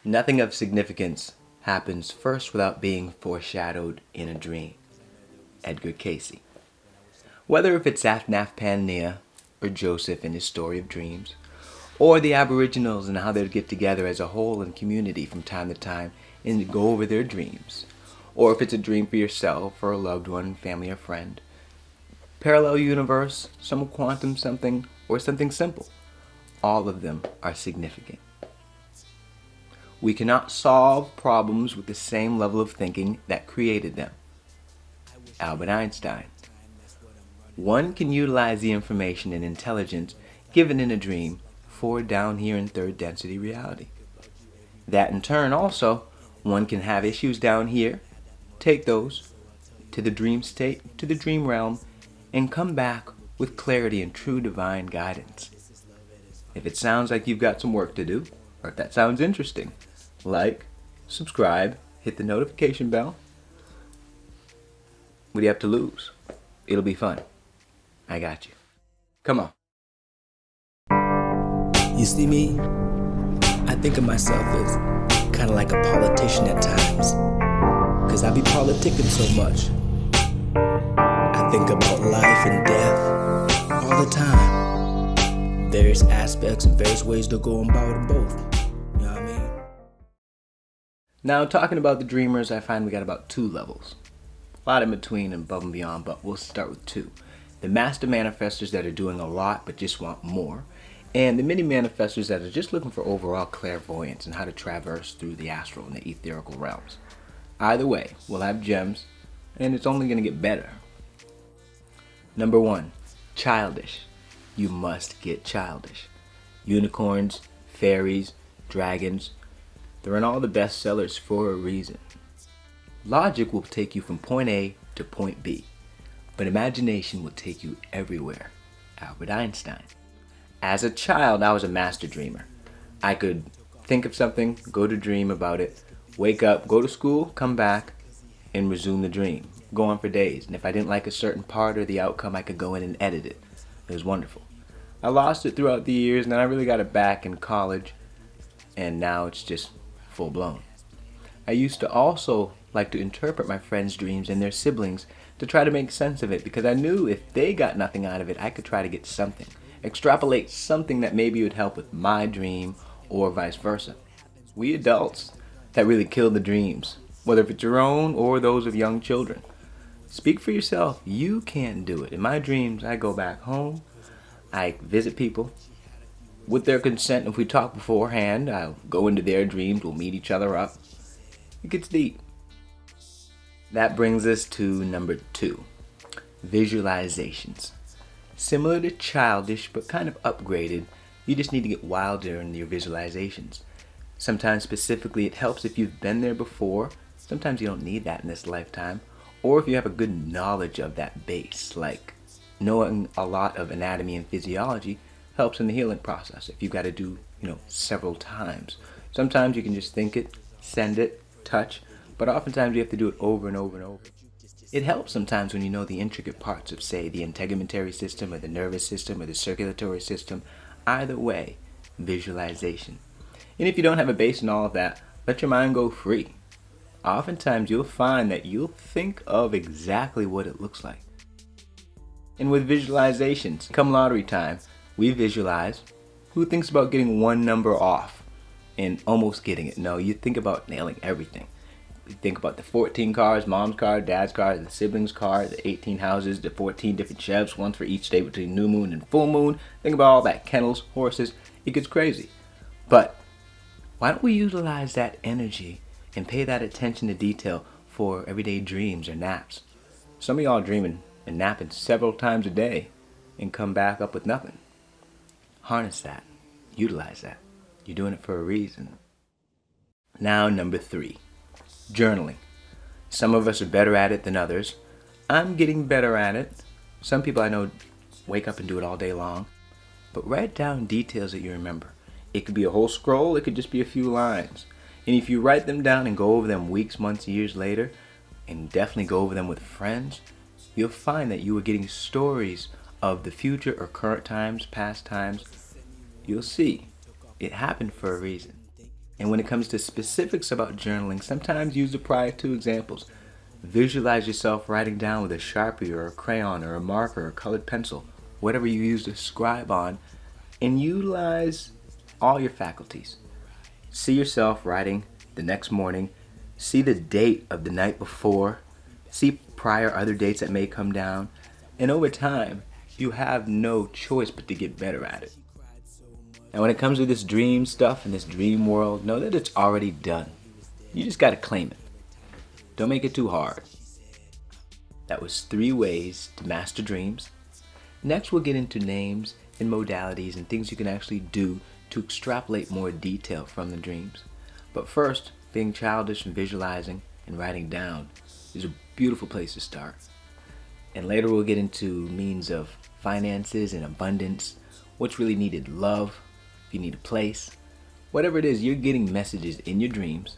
Nothing of significance happens first without being foreshadowed in a dream. Edgar Cayce. Whether if it's Nathaniel or Joseph in his story of dreams, or the Aboriginals and how they'd get together as a whole in community from time to time and go over their dreams, or if it's a dream for yourself or a loved one, family or friend, parallel universe, some quantum something, or something simple, all of them are significant. We cannot solve problems with the same level of thinking that created them. Albert Einstein. One can utilize the information and intelligence given in a dream for down here in third density reality. That in turn also, one can have issues down here, take those to the dream state, to the dream realm, and come back with clarity and true divine guidance. If it sounds like you've got some work to do, or if that sounds interesting, like, subscribe, hit the notification bell. What do you have to lose? It'll be fun. I got you. Come on. You see me? I think of myself as kind of like a politician at times. Cause I be politicking so much. I think about life and death all the time. Various aspects and various ways to go about them both. You know what I mean? Now, talking about the dreamers, I find we got about two levels. A lot in between and above and beyond, but we'll start with two. The master manifestors that are doing a lot but just want more, and the mini manifestors that are just looking for overall clairvoyance and how to traverse through the astral and the etherical realms. Either way, we'll have gems, and it's only going to get better. Number one, childish. You must get childish. Unicorns, fairies, dragons, they're in all the best sellers for a reason. Logic will take you from point A to point B, but imagination will take you everywhere. Albert Einstein. As a child, I was a master dreamer. I could think of something, go to dream about it, wake up, go to school, come back, and resume the dream. Go on for days. And if I didn't like a certain part or the outcome, I could go in and edit it. It was wonderful. I lost it throughout the years, and then I really got it back in college, and now it's just full blown. I used to also like to interpret my friends' dreams and their siblings to try to make sense of it, because I knew if they got nothing out of it, I could try to get something. Extrapolate something that maybe would help with my dream or vice versa. We adults that really kill the dreams, whether if it's your own or those of young children. Speak for yourself. You can't do it. In my dreams, I go back home, I visit people. With their consent, if we talk beforehand, I'll go into their dreams, we'll meet each other up. It gets deep. That brings us to number two, visualizations. Similar to childish, but kind of upgraded, you just need to get wilder in your visualizations. Sometimes specifically it helps if you've been there before. Sometimes you don't need that in this lifetime. Or if you have a good knowledge of that base, like knowing a lot of anatomy and physiology helps in the healing process if you've got to do, several times. Sometimes you can just think it, send it, touch, but oftentimes you have to do it over and over and over. It helps sometimes when you know the intricate parts of, say, the integumentary system or the nervous system or the circulatory system. Either way, visualization. And if you don't have a base in all of that, let your mind go free. Oftentimes you'll find that you'll think of exactly what it looks like. And with visualizations, come lottery time, we visualize. Who thinks about getting one number off and almost getting it? No, you think about nailing everything. You think about the 14 cars, mom's car, dad's car, the siblings' car, the 18 houses, the 14 different chefs, one for each day between new moon and full moon. Think about all that, kennels, horses. It gets crazy. But why don't we utilize that energy and pay that attention to detail for everyday dreams or naps? Some of y'all dreaming and napping several times a day and come back up with nothing. Harness that. Utilize that. You're doing it for a reason. Now, number three, journaling. Some of us are better at it than others. I'm getting better at it. Some people I know wake up and do it all day long. But write down details that you remember. It could be a whole scroll, it could just be a few lines. And if you write them down and go over them weeks, months, years later, and definitely go over them with friends, you'll find that you are getting stories of the future or current times, past times. You'll see it happened for a reason. And when it comes to specifics about journaling, sometimes use the prior two examples. Visualize yourself writing down with a Sharpie or a crayon or a marker or colored pencil, whatever you use to scribe on, and utilize all your faculties. See yourself writing the next morning, see the date of the night before, see prior other dates that may come down, and over time, you have no choice but to get better at it. And when it comes to this dream stuff and this dream world, know that it's already done. You just gotta claim it. Don't make it too hard. That was 3 ways to master dreams. Next, we'll get into names and modalities and things you can actually do to extrapolate more detail from the dreams. But first, being childish and visualizing and writing down is a beautiful place to start. And later we'll get into means of finances and abundance, what's really needed, love, if you need a place, whatever it is, you're getting messages in your dreams,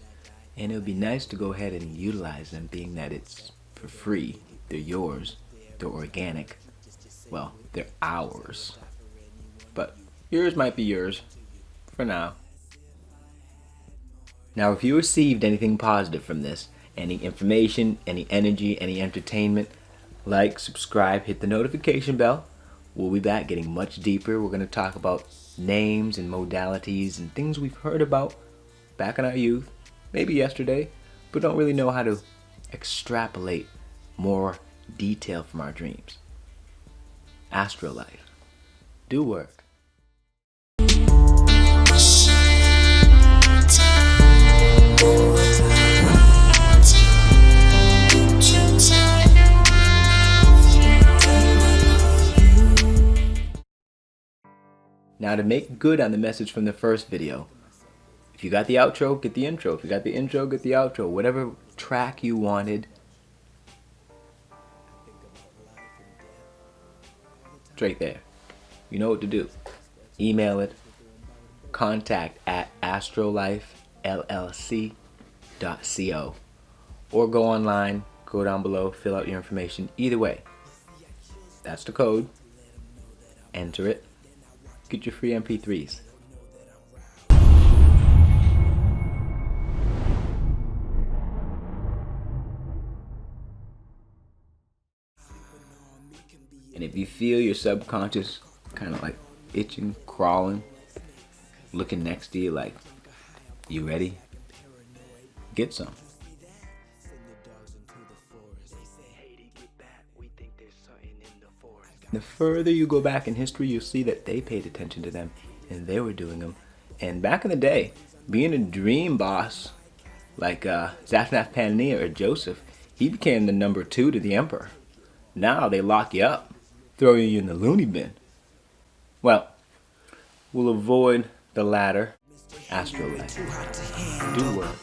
and it would be nice to go ahead and utilize them, being that it's for free, they're yours, they're organic, well, they're ours, but yours might be yours for now. Now, if you received anything positive from this, any information, any energy, any entertainment, like, subscribe, hit the notification bell. We'll be back getting much deeper. We're going to talk about names and modalities and things we've heard about back in our youth, maybe yesterday, but don't really know how to extrapolate more detail from our dreams. Astrolife. Do work. Now, to make good on the message from the first video, if you got the outro, get the intro. If you got the intro, get the outro. Whatever track you wanted, straight there. You know what to do. Email it, contact@astrolifellc.co, or go online, go down below, fill out your information. Either way, that's the code. Enter it. Get your free MP3s. And if you feel your subconscious kind of like itching, crawling, looking next to you like, you ready? Get some. The further you go back in history, you'll see that they paid attention to them and they were doing them. And back in the day, being a dream boss like Zaphnath-Paaneah or Joseph, he became the number 2 to the emperor. Now they lock you up, throw you in the loony bin. Well, we'll avoid the latter. Astrolife. Do work.